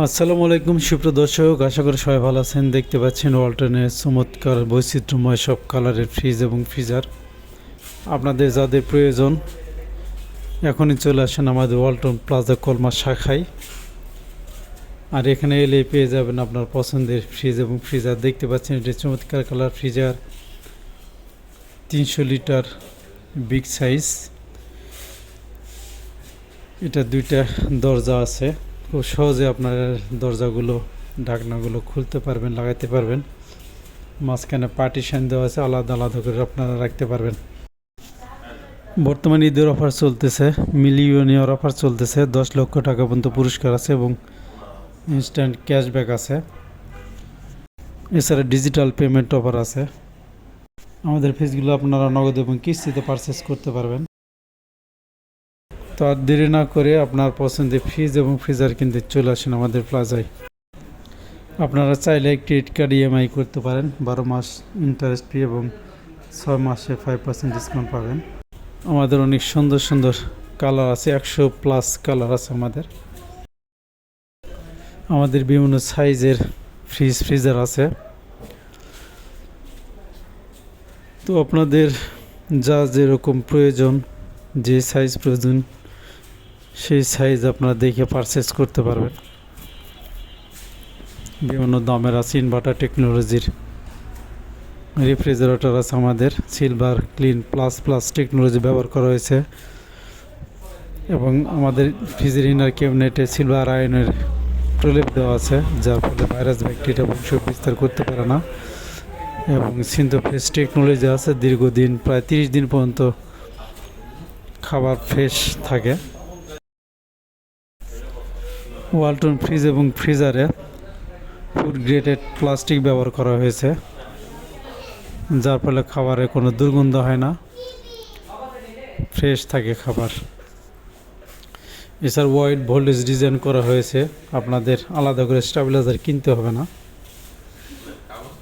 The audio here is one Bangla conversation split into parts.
আসসালামু আলাইকুম সুপ্রিয় দর্শক, আশা করি সবাই ভালো আছেন। দেখতে পাচ্ছেন ওয়ালটনের চমৎকার বৈচিত্র্যময় সব কালারের ফ্রিজ এবং ফ্রিজার। আপনাদের যাদের প্রয়োজন এখনই চলে আসেন আমাদের ওয়ালটন প্লাজা কলমা শাখায়। আর এখানে এলে পেয়ে যাবেন আপনার পছন্দের ফ্রিজ এবং ফ্রিজার। দেখতে পাচ্ছেন এটি চমৎকার colour freezer, 300 litre big size. এটা দুইটা দরজা আছে, খুব সহজে আপনার দরজাগুলো ঢাকনাগুলো খুলতে পারবেন, লাগাইতে পারবেন। মাঝখানে পার্টিশন দেওয়া আছে, আলাদা আলাদা করে আপনারা রাখতে পারবেন। বর্তমানে ঈদের অফার চলতেছে, মিলিয়নিয়ার অফার চলতেছে। 10 লক্ষ টাকা পর্যন্ত পুরস্কার আছে এবং ইনস্ট্যান্ট ক্যাশব্যাক আছে। এছাড়া ডিজিটাল পেমেন্ট অফার আছে। আমাদের ফ্রিজগুলো আপনারা নগদ এবং কিস্তিতে পারচেস করতে পারবেন। তো আর দেরি না করে আপনার পছন্দের ফ্রিজ এবং ফ্রিজার কিনতে চলে আসেন আমাদের প্লাজায়। আপনারা চাইলে ক্রেডিট কার্ড ইএমআই করতে পারেন, 12 মাস ইন্টারেস্ট ফ্রি এবং 6 মাসে 5% ডিসকাউন্ট পাবেন। আমাদের অনেক সুন্দর সুন্দর কালার আছে, 100+ কালার আছে আমাদের বিভিন্ন সাইজের ফ্রিজ ফ্রিজার আছে। তো আপনাদের যা যেরকম প্রয়োজন, যে সাইজ প্রয়োজন সেই সাইজ আপনারা দেখে পারচেস করতে পারবেন। বিভিন্ন দামের আছে। ইনভার্টার টেকনোলজির রেফ্রিজারেটর আছে আমাদের, silver clean plus plus technology ব্যবহার করা হয়েছে। এবং আমাদের ফ্রিজের ইনার ক্যাবিনেটে সিলভার আয়নের প্রলেপ দেওয়া আছে, যার ফলে ভাইরাস ব্যাকটেরিয়া বংশ বিস্তার করতে পারে না। এবং সিনথোফ্রেশ টেকনোলজি আছে, দীর্ঘদিন প্রায় 30 দিন পর্যন্ত খাবার ফ্রেশ থাকে। ওয়ালটন ফ্রিজ এবং ফ্রিজারে ফুড গ্রেডেড প্লাস্টিক ব্যবহার করা হয়েছে, যার ফলে খাবারে কোনো দুর্গন্ধ হয় না, ফ্রেশ থাকে খাবার। এছাড়া ওয়াইড ভোল্টেজ ডিজাইন করা হয়েছে, আপনাদের আলাদা করে স্টেবিলাইজার কিনতে হবে না।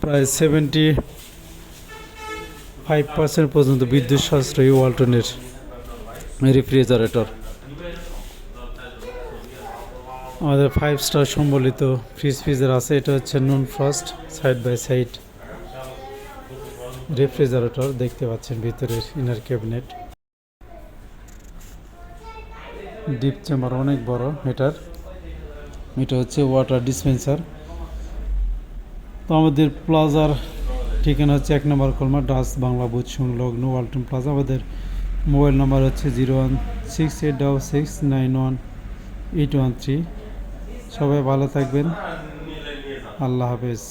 প্রায় 75% পর্যন্ত বিদ্যুৎ সাশ্রয়ী ওয়ালটনের রেফ্রিজারেটর। আমাদের 5 স্টার সম্বলিত ফ্রিজ ফ্রিজার আছে। এটা হচ্ছে non frost side by side refrigerator. দেখতে পাচ্ছেন ভিতরের ইনার ক্যাবিনেট, ডিপ চেম্বার অনেক বড় এটা হচ্ছে ওয়াটার ডিসপেন্সার। তো আমাদের প্লাজার ঠিকানা হচ্ছে 1 নম্বর কলমা, ডাচ বাংলা বুথ সংলগ্ন ওয়ালটন প্লাজা। আমাদের মোবাইল নাম্বার হচ্ছে 016866918113। সবাই ভালো থাকবেন, আল্লাহ হাফেজ।